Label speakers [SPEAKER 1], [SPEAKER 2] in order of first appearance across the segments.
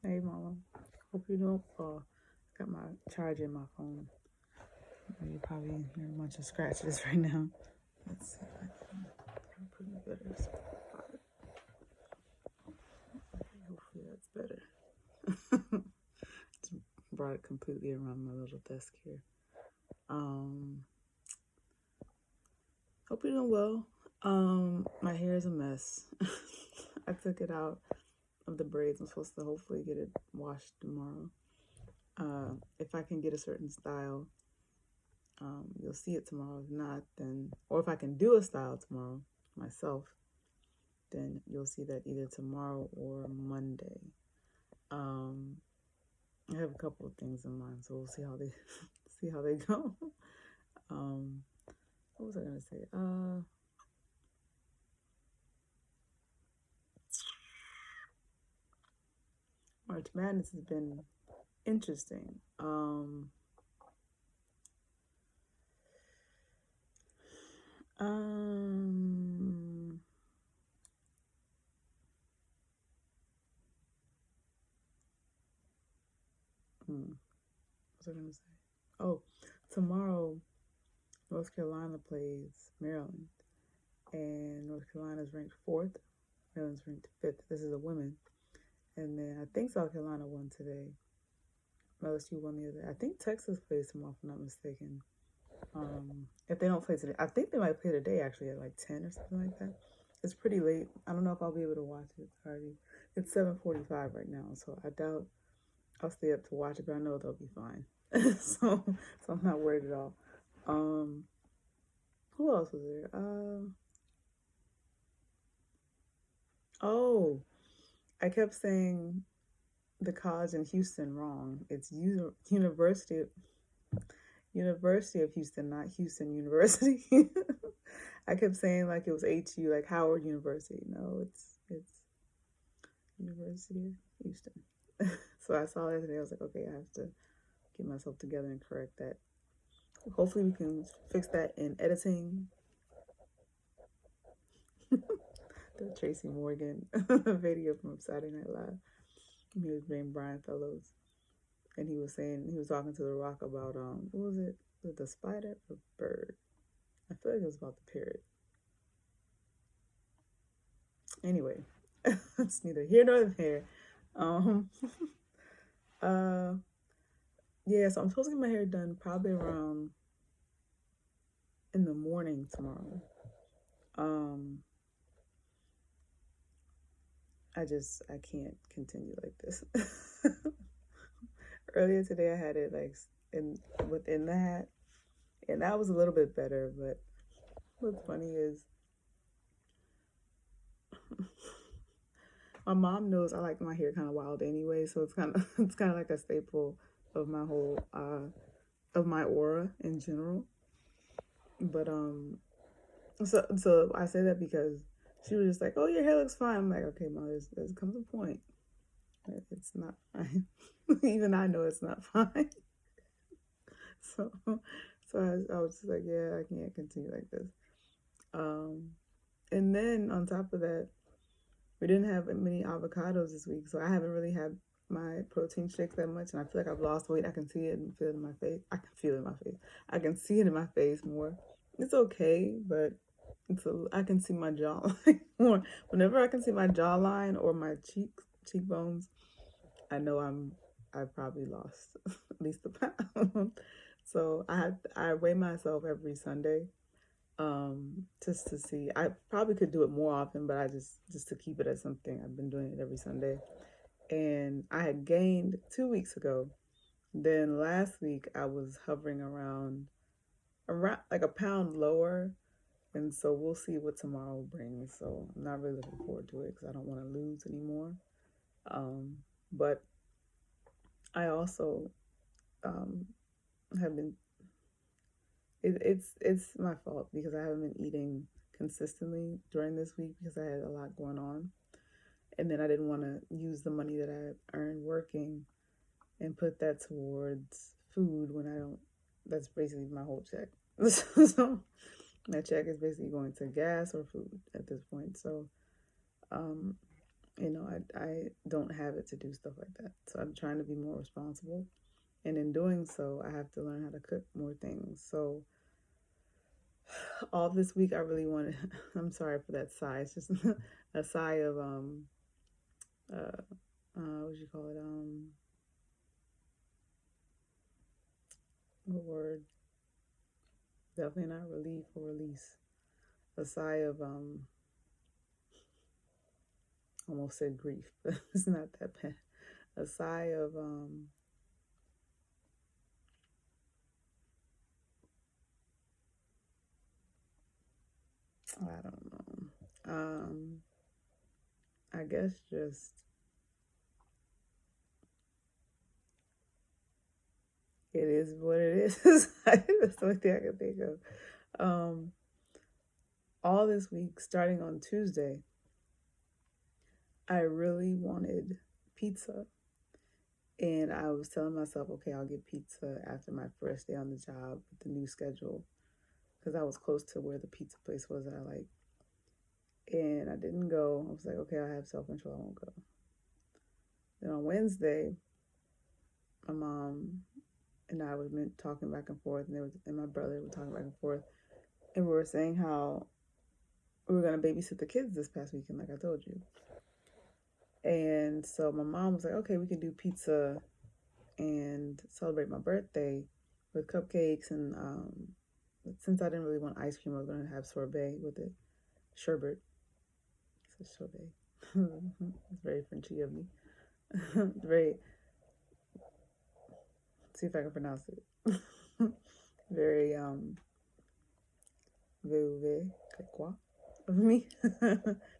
[SPEAKER 1] Hey, Mama. Hope you don't. Got my charger in my phone. You probably hear a bunch of scratches right now. Let's see if I can put a better spot. Hopefully that's better. Just brought it completely around my little desk here. Hope you're doing well. My hair is a mess. I took it out of the braids. I'm supposed to hopefully get it washed tomorrow. If I can get a certain style, you'll see it tomorrow. If not, then, or if I can do a style tomorrow myself, then you'll see that either tomorrow or Monday. I have a couple of things in mind, so we'll see how they see how they go. What was I gonna say? March Madness has been interesting. Um, what was I gonna say? Oh, tomorrow North Carolina plays Maryland, and North Carolina's ranked fourth. Maryland's ranked fifth. This is a women, and then I think South Carolina won today. LSU won the other. I think Texas plays tomorrow, if I'm not mistaken. If they don't play today, I think they might play today actually at like 10 or something like that. It's pretty late. I don't know if I'll be able to watch it already. It's 7:45 right now, so I doubt I'll stay up to watch it, but I know they'll be fine. So I'm not worried at all. Um, who else was there? Oh, I kept saying the college in Houston wrong. It's University of Houston, not Houston University. I kept saying like it was HU, like Howard University. No, it's University of Houston. So I saw that today. I was like, okay, I have to get myself together and correct that. Hopefully, we can fix that in editing. The Tracy Morgan video from Saturday Night Live. He was named Brian Fellows, and he was talking to The Rock about what was it? Was it the spider or bird? I feel like it was about the parrot. Anyway, it's neither here nor there. Um, uh, yeah, so I'm supposed to get my hair done probably around in the morning tomorrow. Um, I can't continue like this. Earlier today, I had it like in within the hat, and that was a little bit better. But what's funny is my mom knows I like my hair kind of wild anyway, so it's kind of like a staple of my whole of my aura in general. But so I say that because she was just like, "Oh, your hair looks fine." I'm like, "Okay, mom, there's comes a point. It's not fine. Even I know it's not fine." So I was just like, "Yeah, I can't continue like this." Um, and then on top of that, we didn't have many avocados this week, so I haven't really had my protein shakes that much, and I feel like I've lost weight. I can see it and feel it in my face. I can feel it in my face. I can see it in my face more. It's okay, but I can see my jawline more. Whenever I can see my jawline or my cheekbones, I know I probably lost at least a pound. So I weigh myself every Sunday, just to see. I probably could do it more often, but I just to keep it as something. I've been doing it every Sunday, and I had gained 2 weeks ago. Then last week I was hovering around like a pound lower, and so we'll see what tomorrow brings. So I'm not really looking forward to it because I don't want to lose anymore. Um, but I also um, have been. It's my fault because I haven't been eating consistently during this week because I had a lot going on, and then I didn't want to use the money that I earned working and put that towards food when I don't. That's basically my whole check. So my check is basically going to gas or food at this point. So um, I don't have it to do stuff like that. So I'm trying to be more responsible. And in doing so, I have to learn how to cook more things. So all this week, I really wanted, I'm sorry for that sigh. It's just a sigh of, what would you call it? What word? Definitely not relief or release. A sigh of, almost said grief, but it's not that bad. A sigh of, I don't know. I guess just it is what it is. That's the only thing I can think of. All this week, starting on Tuesday, I really wanted pizza. And I was telling myself, okay, I'll get pizza after my first day on the job with the new schedule because I was close to where the pizza place was that I like. And I didn't go. I was like, okay, I have self control. I won't go. Then on Wednesday, my mom and I were talking back and forth, and my brother were talking back and forth, and we were saying how we were gonna babysit the kids this past weekend, like I told you. And so my mom was like, okay, we can do pizza and celebrate my birthday with cupcakes. And since I didn't really want ice cream, I was going to have sorbet with it. Sherbet. It's a sorbet. It's very Frenchy of me. Very, see if I can pronounce it. Very, veuve quebecois of me.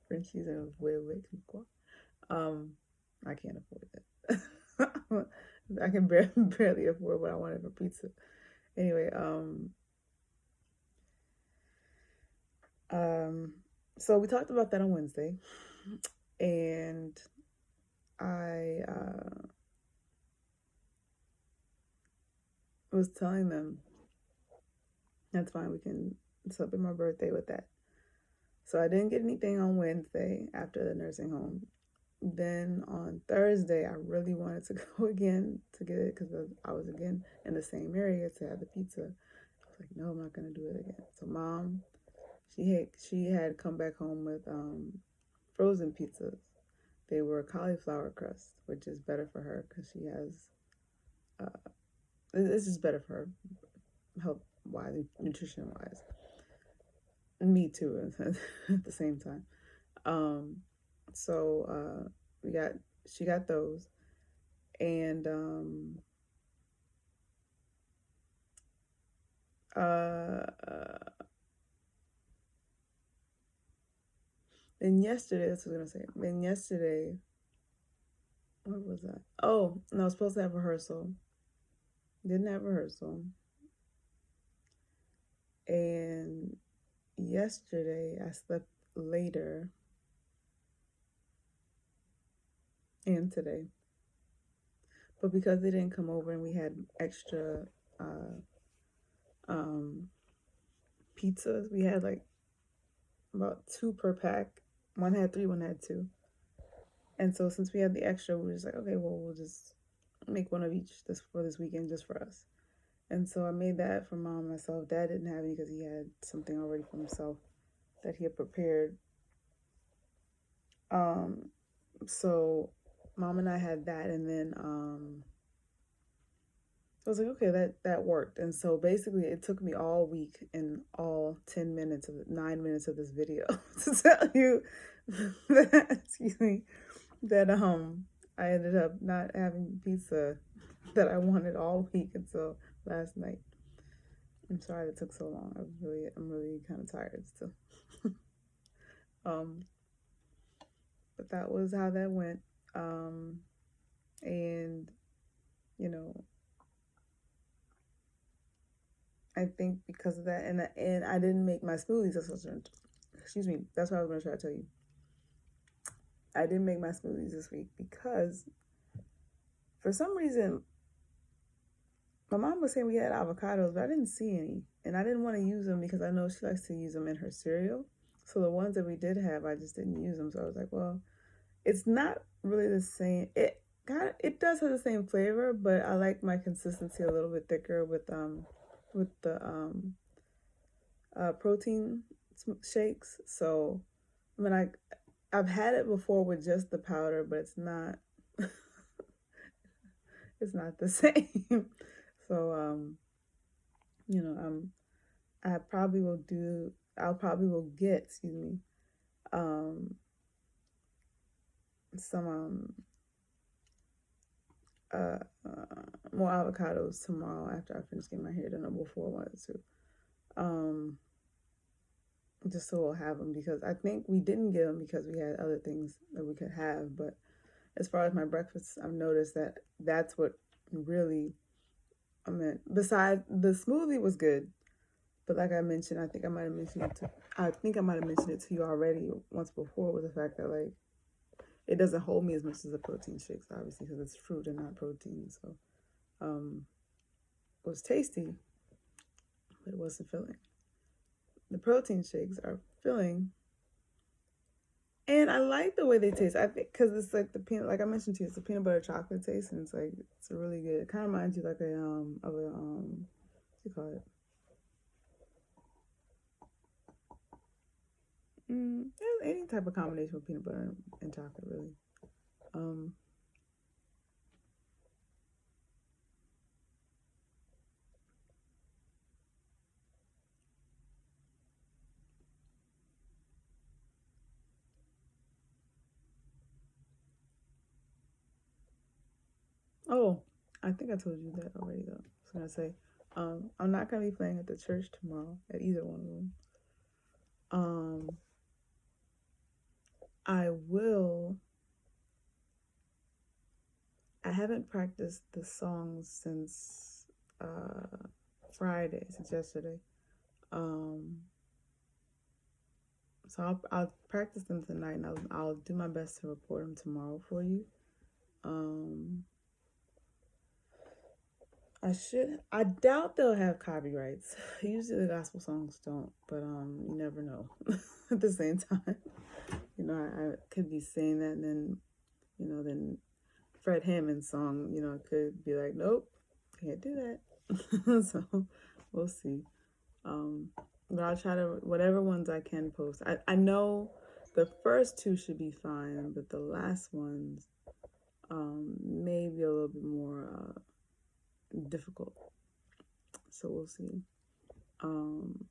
[SPEAKER 1] Frenchies and veuve quebecois. I can't afford that. I can barely afford what I wanted for pizza. Anyway, so we talked about that on Wednesday, and I was telling them that's fine, we can celebrate my birthday with that. So I didn't get anything on Wednesday after the nursing home. Then on Thursday, I really wanted to go again to get it because I was again in the same area to have the pizza. I was like, no, I'm not gonna do it again. So mom, she had come back home with frozen pizzas. They were cauliflower crust, which is better for her because she has. It's just better for her, health wise, nutrition wise. Me too, at the same time. So she got those, and then yesterday, that's what I was gonna say. Then yesterday, what was that? Oh, no, I was supposed to have rehearsal. Didn't have rehearsal. And yesterday, I slept later. And today. But because they didn't come over and we had extra pizzas, we had like about 2 per pack. One had 3, one had 2. And so since we had the extra, we were just like, okay, well, we'll just make one of each for this weekend just for us. And so I made that for mom and myself. Dad didn't have any because he had something already for himself that he had prepared. So mom and I had that, and then I was like, okay, that worked. And so basically, it took me all week and all 9 minutes of this video to tell you that, excuse me, that I ended up not having pizza that I wanted all week until last night. I'm sorry it took so long. I'm really kind of tired still. But that was how that went. And you know, I think because of that, and I didn't make my smoothies. Excuse me. That's what I was going to try to tell you. I didn't make my smoothies this week because, for some reason, my mom was saying we had avocados, but I didn't see any, and I didn't want to use them because I know she likes to use them in her cereal. So the ones that we did have, I just didn't use them. So I was like, well, It's not really the same. It does have the same flavor, but I like my consistency a little bit thicker with the protein shakes. So I mean I've had it before with just the powder, but it's not it's not the same. So you know, I probably will do I'll probably will get, excuse me, um some uh, more avocados tomorrow after I finish getting my hair done, or before I wanted to. Um, just so we'll have them, because I think we didn't get them because we had other things that we could have. But as far as my breakfast, I've noticed that that's what really I meant. Besides, the smoothie was good, but like I mentioned, I think I might have mentioned it to you already once before, with the fact that like it doesn't hold me as much as the protein shakes, obviously, because it's fruit and not protein. So um, it was tasty, but it wasn't filling. The protein shakes are filling, and I like the way they taste. I think because it's like the peanut, like I mentioned to you, it's a peanut butter chocolate taste, and it's like it's really good. It kind of reminds you like what do you call it? Any type of combination with peanut butter and chocolate, really. Um, oh, I think I told you that already though. I was gonna say, I'm not gonna be playing at the church tomorrow at either one of them. Um, I will. I haven't practiced the songs since Friday, since yesterday. Um, so I'll practice them tonight, and I'll do my best to report them tomorrow for you. Um, I should. I doubt they'll have copyrights. Usually the gospel songs don't, but you never know. At the same time, I could be saying that, and then Fred Hammond's song, could be like, nope, can't do that. So we'll see. Um, but I'll try to, whatever ones I can post. I know the first two should be fine, but the last ones may be a little bit more difficult. So we'll see. Um,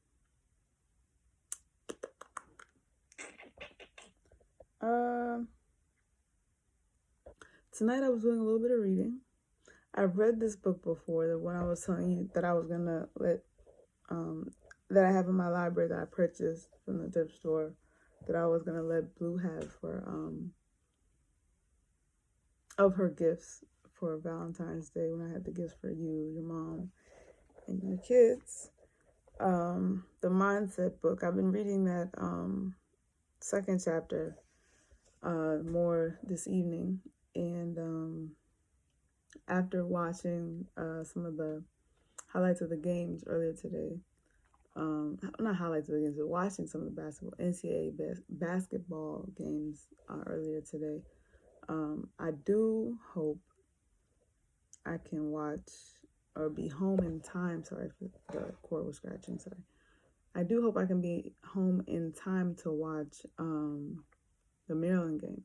[SPEAKER 1] uh, Tonight I was doing a little bit of reading. I've read this book before, the one I was telling you that I was gonna that I have in my library that I purchased from the thrift store, that I was gonna let Blue have for of her gifts for Valentine's Day, when I had the gifts for you, your mom, and your kids. The Mindset book. I've been reading that second chapter more this evening, and after watching some of the highlights of the games earlier today, not highlights of the games, but watching some of the NCAA basketball games earlier today, I do hope I can watch or be home in time. Sorry if the cord was scratching. Sorry. I do hope I can be home in time to watch the Maryland game.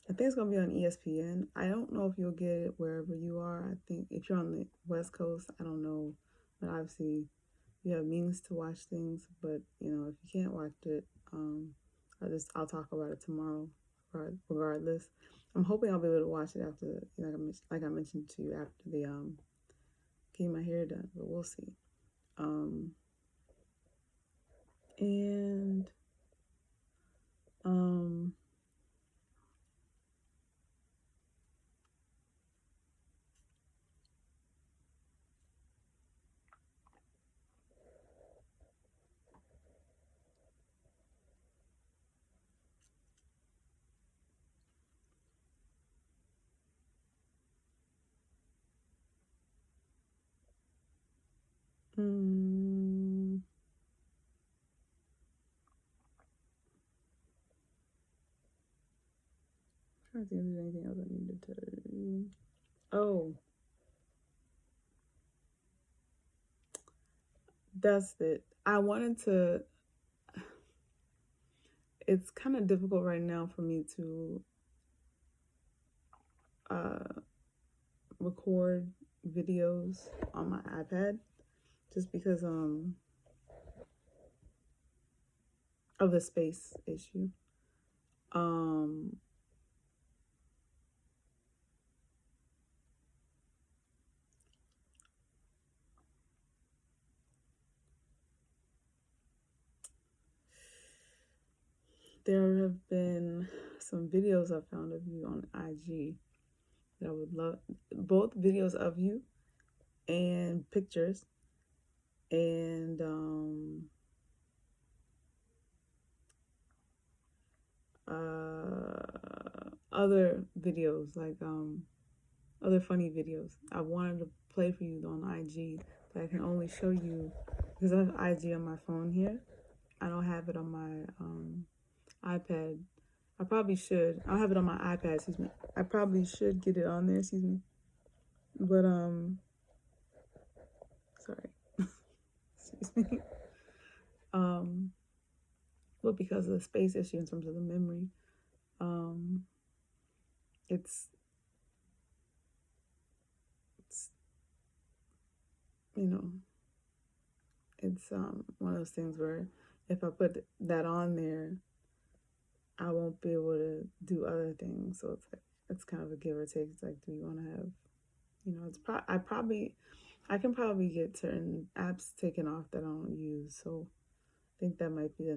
[SPEAKER 1] I think it's going to be on ESPN. I don't know if you'll get it wherever you are. I think if you're on the West Coast, I don't know. But obviously, you have means to watch things. But, if you can't watch it, I'll talk about it tomorrow regardless. I'm hoping I'll be able to watch it after, like I mentioned to you, after the getting my hair done. But we'll see. And mm, trying to think if there's anything else I needed to tell you. Oh, that's it. I wanted to. It's kind of difficult right now for me to record videos on my iPad, just because of the space issue. There have been some videos I found of you on IG that I would love, both videos of you and pictures, and other videos, like other funny videos. I wanted to play for you on IG, but I can only show you because I have IG on my phone here. I don't have it on my iPad. I probably should. I have it on my iPad, excuse me. I probably should get it on there, excuse me. But sorry. Excuse me. But because of the space issue in terms of the memory, it's you know, it's one of those things where if I put that on there, I won't be able to do other things. So it's like, it's kind of a give or take. It's like, do you want to have, it's I can probably get certain apps taken off that I don't use. So I think that might be I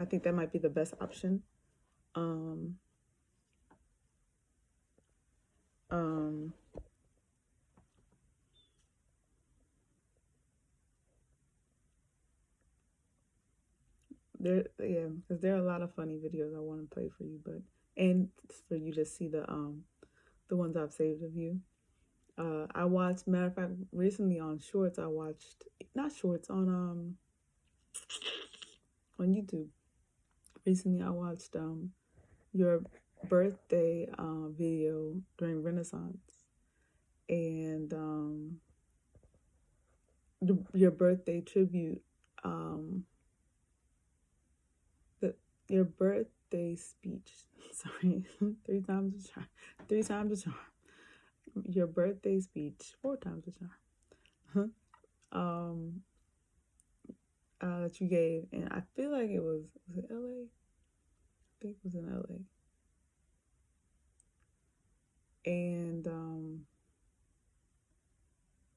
[SPEAKER 1] think that might be the best option. Because there are a lot of funny videos I want to play for you, and for you to see the ones I've saved of you. I watched, matter of fact, recently on Shorts, I watched, not Shorts, on YouTube. Recently I watched your birthday video during Renaissance, and your birthday tribute, your birthday speech. Sorry, three times a charm. Your birthday speech, four times a charm. That you gave, and I feel like it was it LA? I think it was in LA. And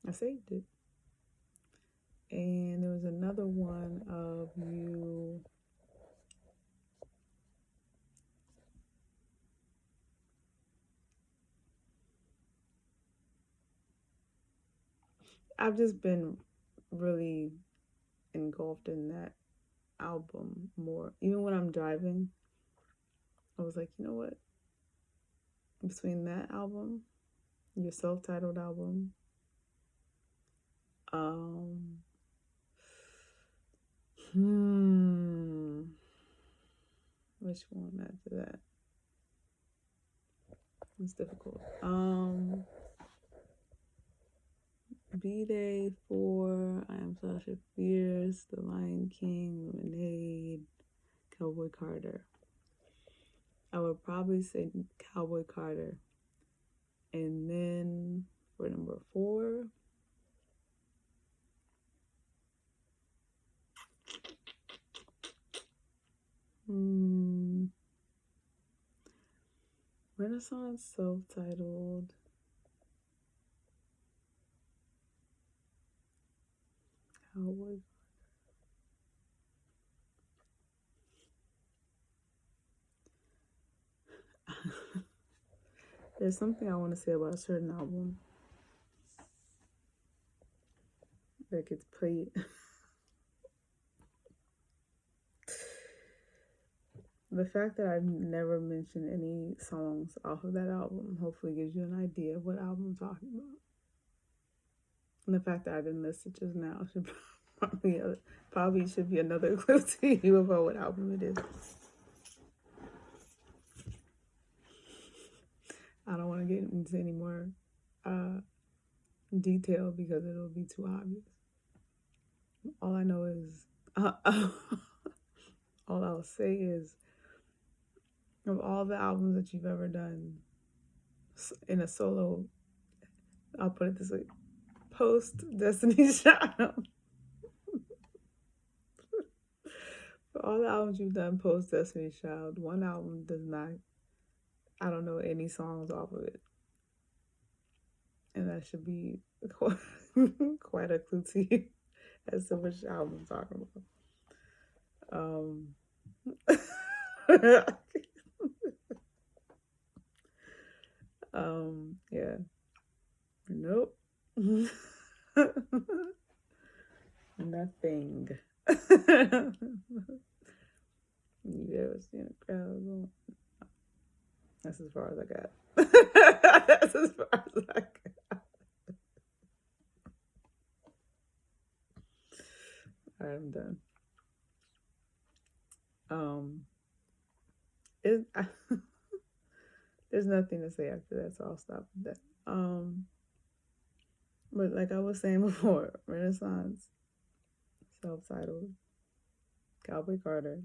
[SPEAKER 1] I saved it. And there was another one of you. I've just been really engulfed in that album more. Even when I'm driving, I was like, you know what? Between that album, your self-titled album, which one after that? It's difficult. B-Day 4, I Am Sasha Fierce, The Lion King, Lemonade, Cowboy Carter. I would probably say Cowboy Carter. And then for number 4, Renaissance self-titled. Cowboy. There's something I want to say about a certain album that gets played. The fact that I've never mentioned any songs off of that album hopefully gives you an idea of what album I'm talking about. And the fact that I didn't list it just now should probably should be another clue to you about what album it is. get into any more uh, detail because it'll be too obvious. All I know is, all I'll say is, of all the albums that you've ever done in a solo, I'll put it this way, post Destiny's Child. For all the albums you've done post Destiny's Child, one album does not, I don't know any songs off of it. And that should be quite a clue to you as to which album I'm talking about. Yeah. Nope. Nothing. You ever seen a crowd? That's as far as I got. That's as far as I got. All right, I'm done. There's nothing to say after that, so I'll stop with that. But like I was saying before, Renaissance, self-titled, Cowboy Carter.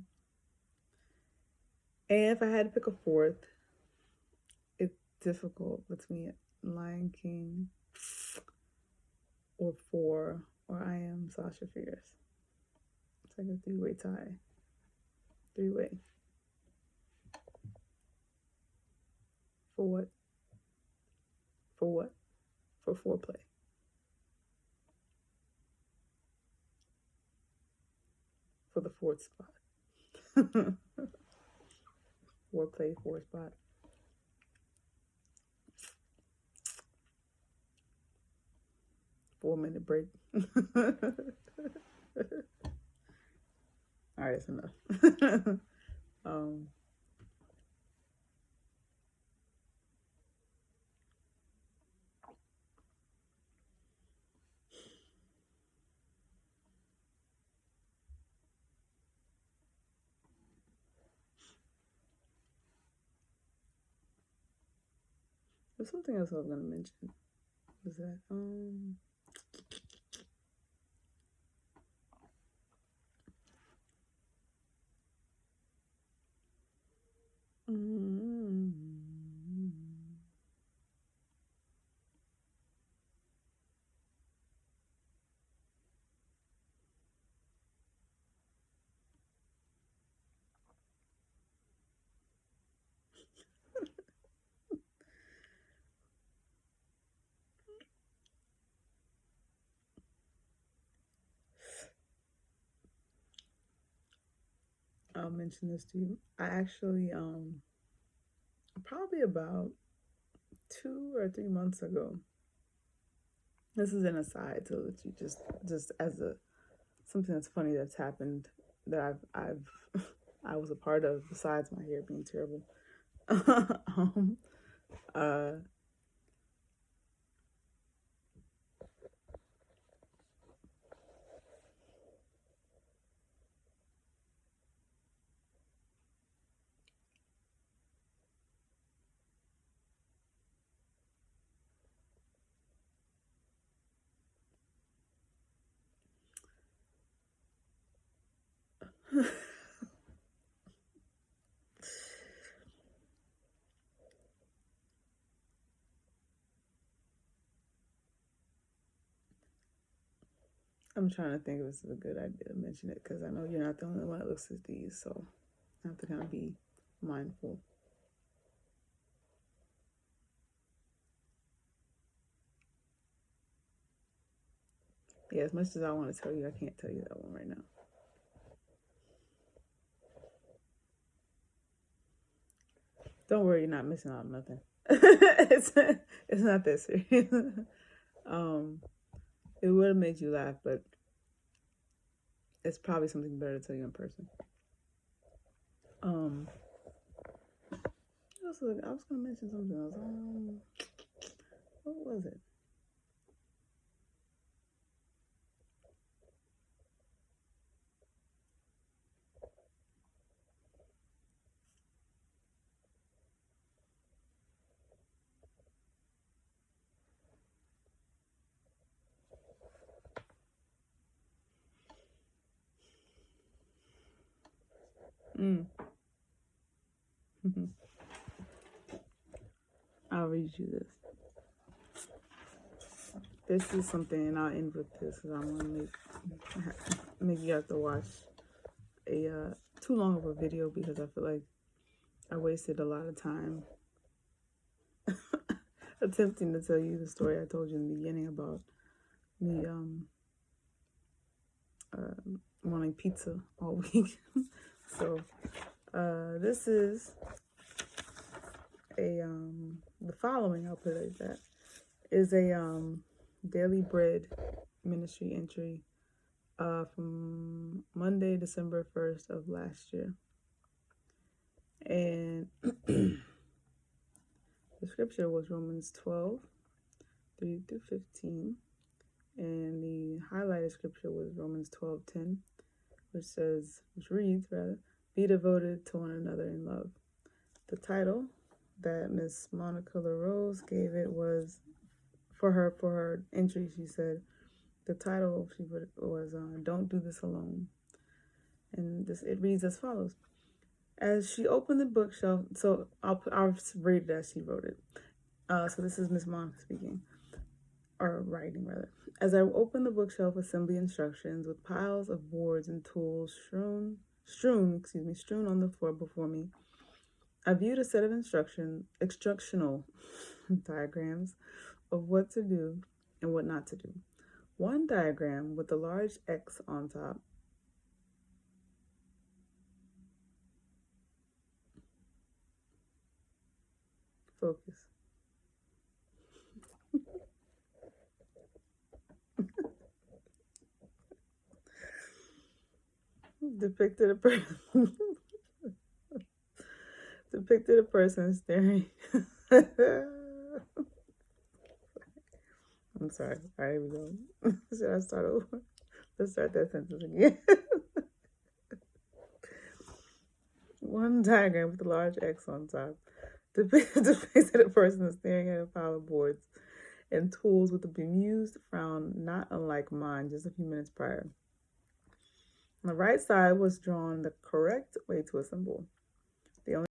[SPEAKER 1] And if I had to pick a fourth, it's difficult between Lion King or Four or I Am Sasha Fierce. It's like a three-way tie. Three-way. For what? For what? For foreplay. For the fourth spot. Foreplay, fourth spot. Four-minute break. All right, it's enough. There's something else I was gonna mention. Was that I'll mention this to you. I actually probably about 2 or 3 months ago. This is an aside, so that you just as a something that's funny that's happened that I've I was a part of besides my hair being terrible. uh I'm trying to think if this is a good idea to mention it because I know you're not the only one that looks at these, so I have to kind of be mindful. Yeah, as much as I want to tell you, I can't tell you that one right now. Don't worry, you're not missing out on nothing. it's not that serious. It would have made you laugh, but it's probably something better to tell you in person. I was gonna mention something else. What was it? Mm. I'll read you this. This is something, and I'll end with this because I'm gonna make you have to watch a too long of a video because I feel like I wasted a lot of time attempting to tell you the story I told you in the beginning about me wanting pizza all week. So this is a the following, I'll put it like that, is a Daily Bread ministry entry from Monday, December 1st of last year. And the scripture was Romans 12, 3 through 15. And the highlighted scripture was Romans 12:10, which reads, be devoted to one another in love. The title that Miss Monica LaRose gave it was, for her entry, she said, the title was Don't Do This Alone. And it reads as follows. As she opened the bookshelf, so I'll read it as she wrote it. So this is Miss Monica speaking, or writing rather. As I opened the bookshelf assembly instructions with piles of boards and tools strewn on the floor before me, I viewed a set of instructional diagrams of what to do and what not to do. One diagram with a large X on top focus. Depicted a person staring. I'm sorry. All right, here we go. Should I start over? Let's start that sentence again. One diagram with a large X on top depicted a person staring at a pile of boards and tools with a bemused frown not unlike mine just a few minutes prior. On the right side was drawn the correct way to assemble.